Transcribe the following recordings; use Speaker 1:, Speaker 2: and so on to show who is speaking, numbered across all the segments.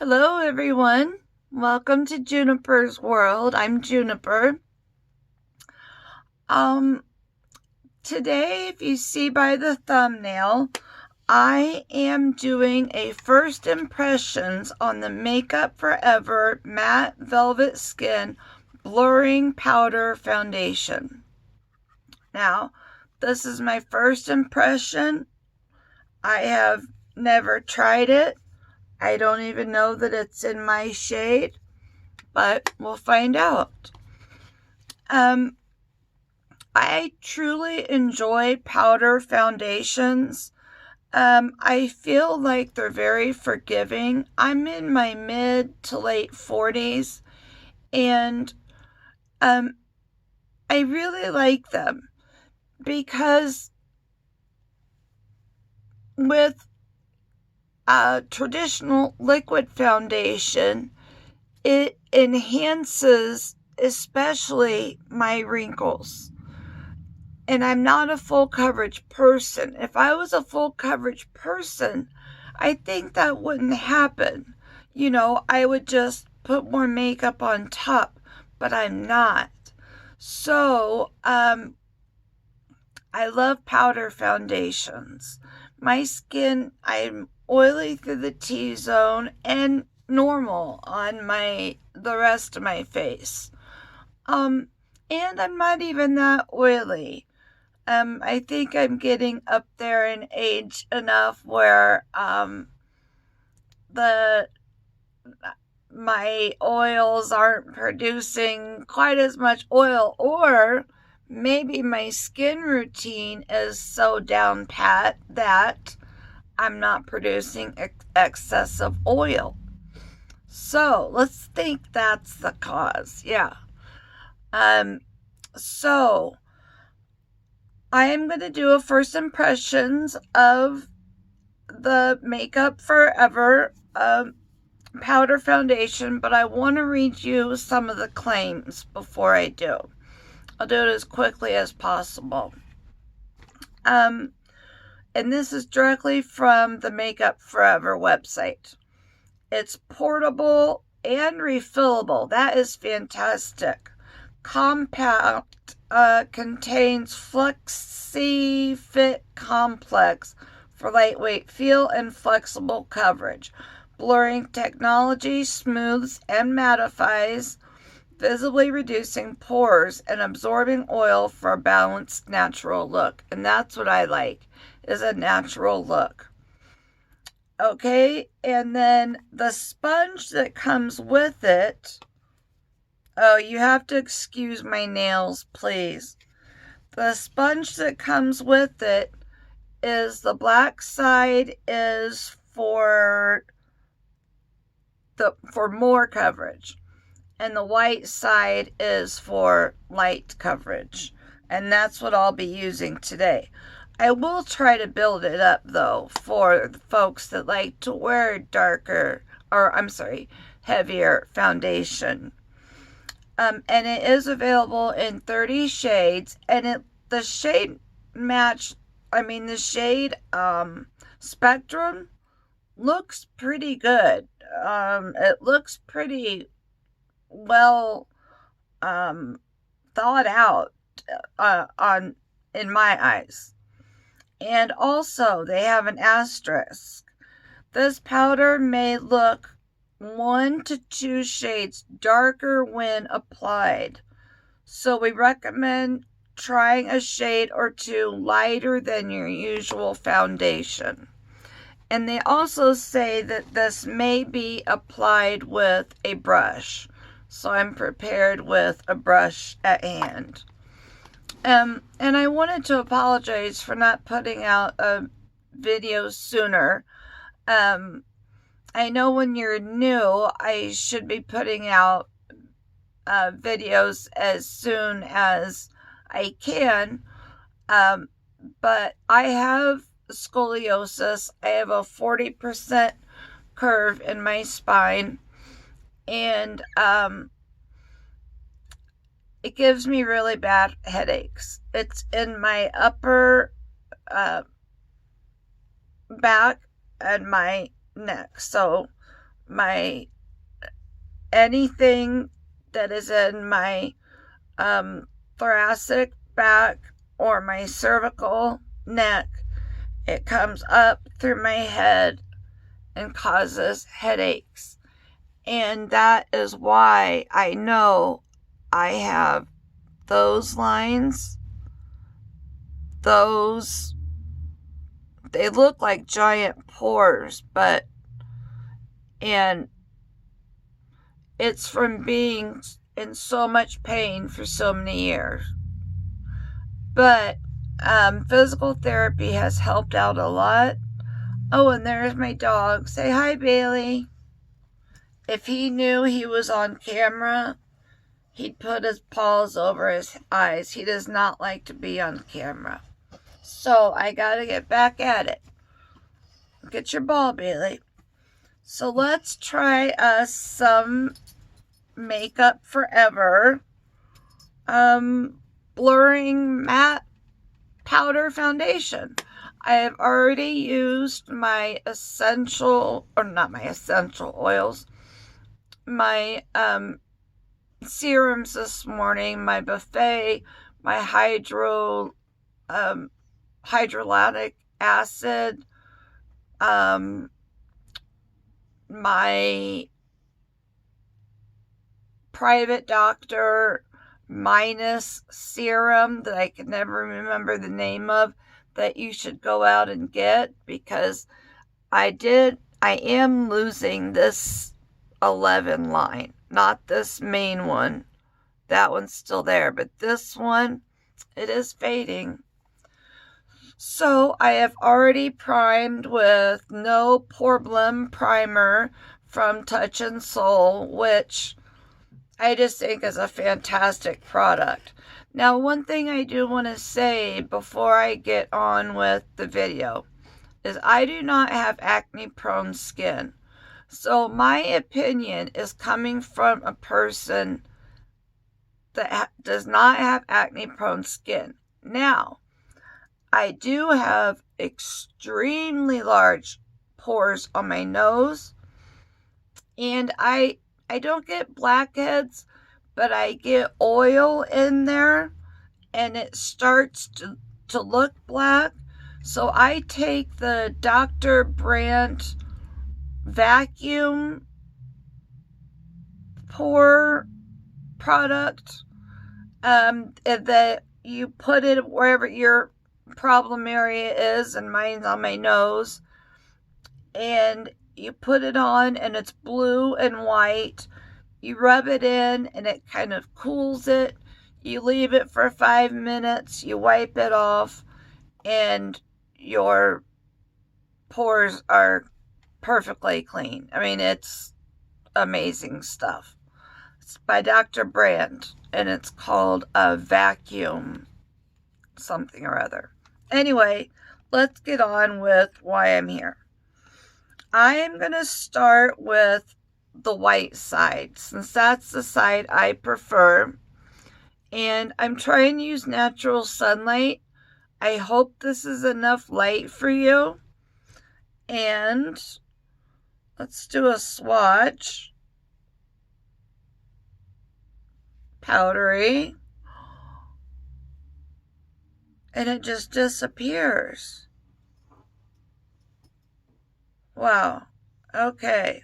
Speaker 1: Hello, everyone. Welcome to Juniper's World. I'm Juniper. Today, if you see by the thumbnail, I am doing a first impressions on the Makeup Forever Matte Velvet Skin Blurring Powder Foundation. Now, this is my first impression. I have never tried it. I don't even know that it's in my shade, but we'll find out. I truly enjoy powder foundations. I feel like they're very forgiving. I'm in my mid to late 40s, and I really like them because with a traditional liquid foundation, it enhances especially my wrinkles. And I'm not a full coverage person. If I was a full coverage person, I think that wouldn't happen. I would just put more makeup on top, but I'm not. So, I love powder foundations. My skin, I'm oily through the T-zone and normal on the rest of my face. And I'm not even that oily. I think I'm getting up there in age enough where my oils aren't producing quite as much oil, or maybe my skin routine is so down pat that I'm not producing excessive oil. So let's think that's the cause. Yeah. So I am going to do a first impressions of the Makeup Forever powder foundation, but I want to read you some of the claims before I do. I'll do it as quickly as possible. And this is directly from the Makeup Forever website. It's portable and refillable. That is fantastic. Compact, contains Flexi Fit Complex for lightweight feel and flexible coverage. Blurring technology smooths and mattifies, visibly reducing pores and absorbing oil for a balanced natural look. And that's what I like, is a natural look. Okay, and then the sponge that comes with it. Oh, you have to excuse my nails, please. The sponge that comes with it is the black side is for more coverage, and the white side is for light coverage. And that's what I'll be using today. I will try to build it up though for the folks that like to wear heavier foundation. And it is available in 30 shades, and the shade spectrum looks pretty good. It looks pretty well thought out in my eyes. And also, they have an asterisk. This powder may look 1 to 2 shades darker when applied, so we recommend trying a shade or two lighter than your usual foundation. And they also say that this may be applied with a brush, so I'm prepared with a brush at hand. And I wanted to apologize for not putting out a video sooner. I know when you're new, I should be putting out videos as soon as I can, but I have scoliosis. I have a 40% curve in my spine, and it gives me really bad headaches. It's in my upper back and my neck. So my anything that is in my thoracic back or my cervical neck, it comes up through my head and causes headaches. And that is why I know I have those lines. Those, they look like giant pores, and it's from being in so much pain for so many years. But physical therapy has helped out a lot. Oh, and there's my dog. Say hi, Bailey. If he knew he was on camera, he'd put his paws over his eyes. He does not like to be on camera. So I gotta get back at it. Get your ball, Bailey. So let's try some Makeup Forever blurring matte powder foundation. I have already used my essential, or not my essential oils, my serums this morning, my buffet, my hydrolonic acid, my private doctor minus serum that I can never remember the name of, that you should go out and get, because I am losing this 11 line, not this main one. That one's still there, but this one, it is fading. So I have already primed with No Problem Primer from Touch and Soul, which I just think is a fantastic product. Now, one thing I do want to say before I get on with the video is I do not have acne-prone skin. So my opinion is coming from a person that does not have acne-prone skin. Now, I do have extremely large pores on my nose, and I don't get blackheads, but I get oil in there, and it starts to look black. So I take the Dr. Brandt vacuum pore product, that you put it wherever your problem area is, and mine's on my nose, and you put it on, and it's blue and white. You rub it in, and it kind of cools it. You leave it for 5 minutes, you wipe it off, and your pores are perfectly clean. I mean, it's amazing stuff. It's by Dr. Brandt, and it's called a vacuum something or other. Anyway, let's get on with why I'm here. I am going to start with the white side, since that's the side I prefer. And I'm trying to use natural sunlight. I hope this is enough light for you. And let's do a swatch. Powdery. And it just disappears. Wow. Okay.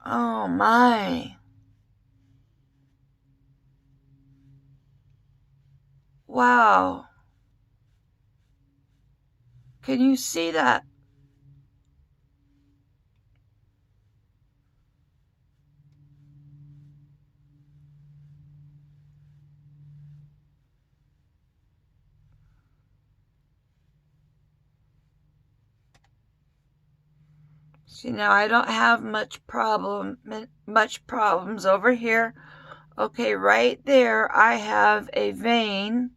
Speaker 1: Oh my. Wow. Can you see that? See, now I don't have much problems over here. Okay, right there I have a vein.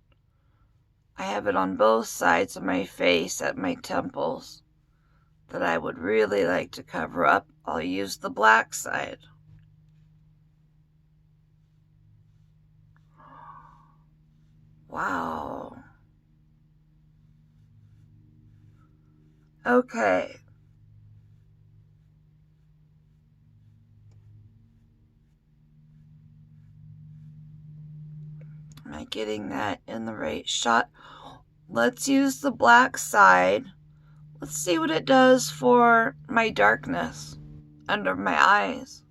Speaker 1: I have it on both sides of my face at my temples that I would really like to cover up. I'll use the black side. Wow. Okay. Am I getting that in the right shot? Let's use the black side. Let's see what it does for my darkness under my eyes.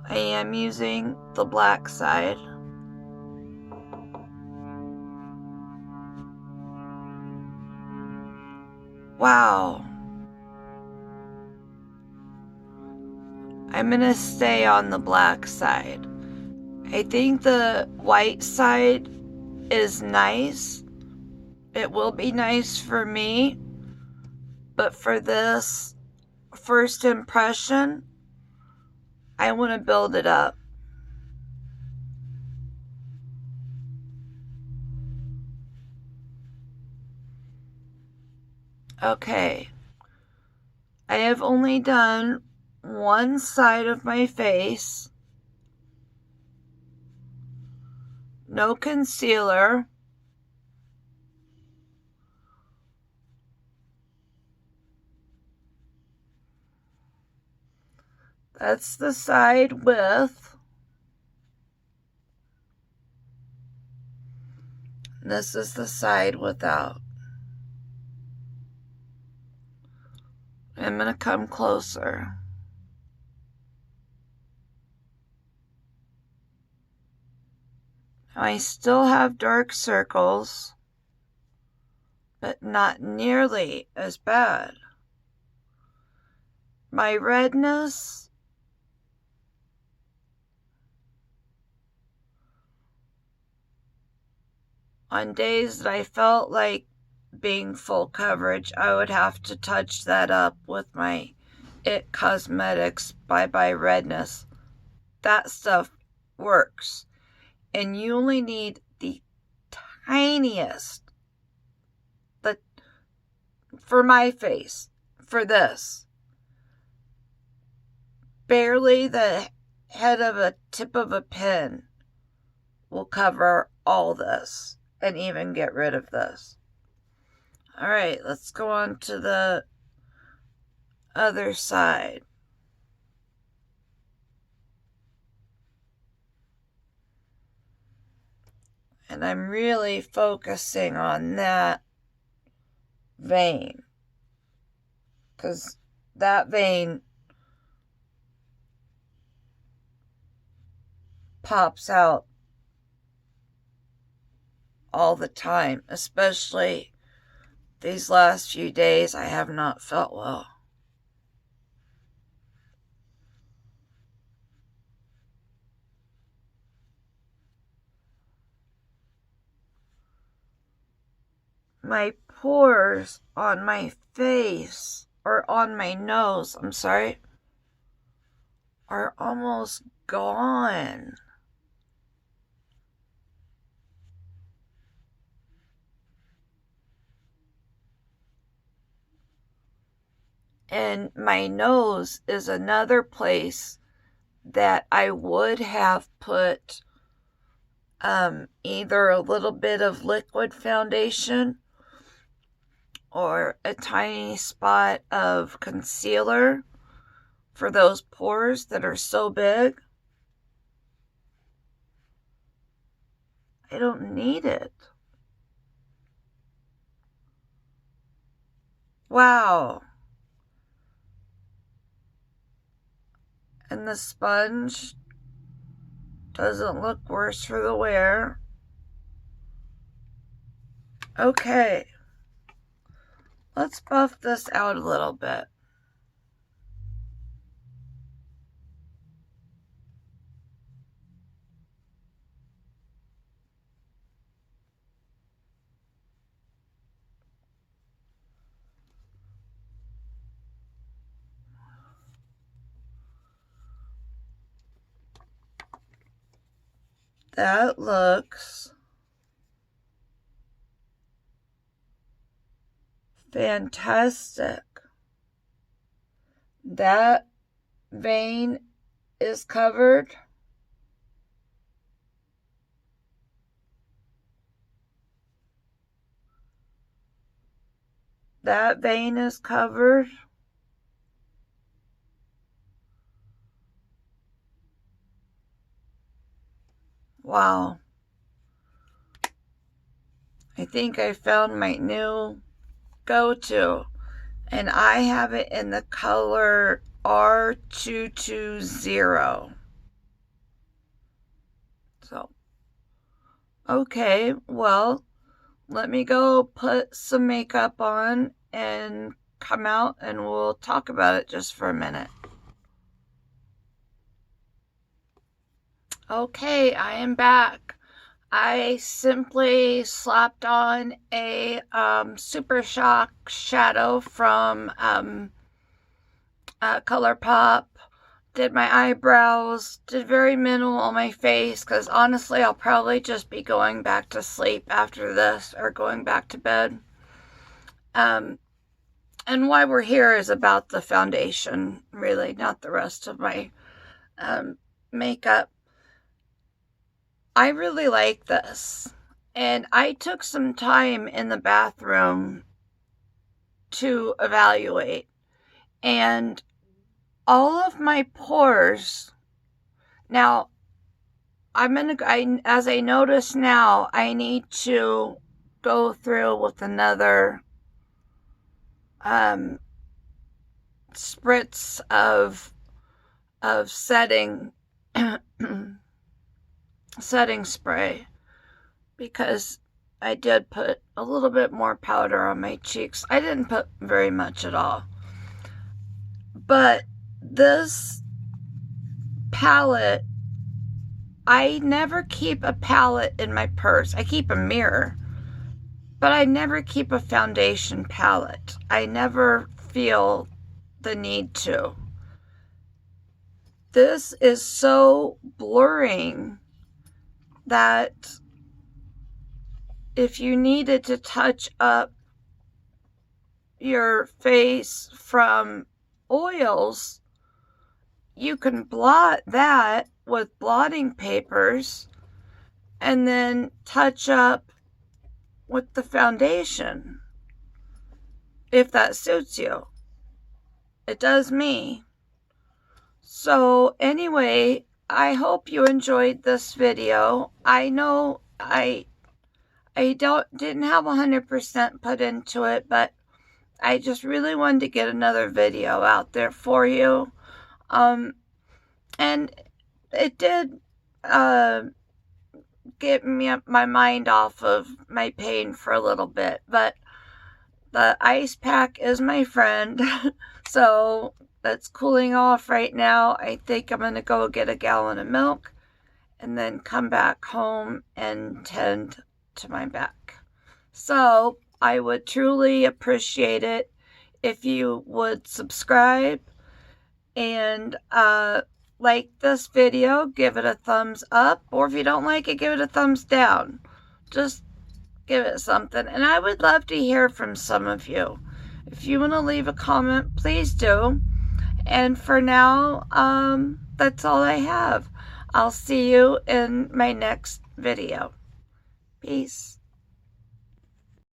Speaker 1: I am using the black side. Wow. I'm gonna stay on the black side. I think the white side is nice. It will be nice for me, but for this first impression, I want to build it up. Okay, I have only done one side of my face. No concealer. That's the side with. This is the side without. I'm going to come closer. I still have dark circles, but not nearly as bad. My redness on days that I felt like being full coverage, I would have to touch that up with my It Cosmetics Bye Bye Redness. That stuff works. And you only need the tiniest, for my face, for this. Barely the head of a tip of a pin will cover all this and even get rid of this. All right, let's go on to the other side. And I'm really focusing on that vein, because that vein pops out all the time, especially these last few days. I have not felt well. My pores on my face, or on my nose, I'm sorry, are almost gone. And my nose is another place that I would have put either a little bit of liquid foundation or a tiny spot of concealer for those pores that are so big. I don't need it. Wow. And the sponge doesn't look worse for the wear. Okay. Let's buff this out a little bit. That looks fantastic. That vein is covered. That vein is covered. Wow. I think I found my new go-to. And I have it in the color R220. So, okay, well, let me go put some makeup on and come out and we'll talk about it just for a minute. Okay, I am back. I simply slapped on a Super Shock shadow from ColourPop, did my eyebrows, did very minimal on my face because honestly I'll probably just be going back to sleep after this or going back to bed. And why we're here is about the foundation, really, not the rest of my makeup. I really like this, and I took some time in the bathroom to evaluate, and all of my pores, now as I notice now, I need to go through with another spritz of setting setting spray, because I did put a little bit more powder on my cheeks. I didn't put very much at all. But this palette, I never keep a palette in my purse. I keep a mirror, but I never keep a foundation palette. I never feel the need to. This is so blurring that if you needed to touch up your face from oils, you can blot that with blotting papers and then touch up with the foundation if that suits you. It does me. So anyway, I hope you enjoyed this video. I know I didn't have 100% put into it, but I just really wanted to get another video out there for you. And it did get my mind off of my pain for a little bit, but the ice pack is my friend. So that's cooling off right now. I think I'm going to go get a gallon of milk and then come back home and tend to my back. So I would truly appreciate it if you would subscribe and like this video, give it a thumbs up, or if you don't like it, give it a thumbs down. Just give it something, and I would love to hear from some of you. If you want to leave a comment, please do. And for now, that's all I have. I'll see you in my next video. Peace.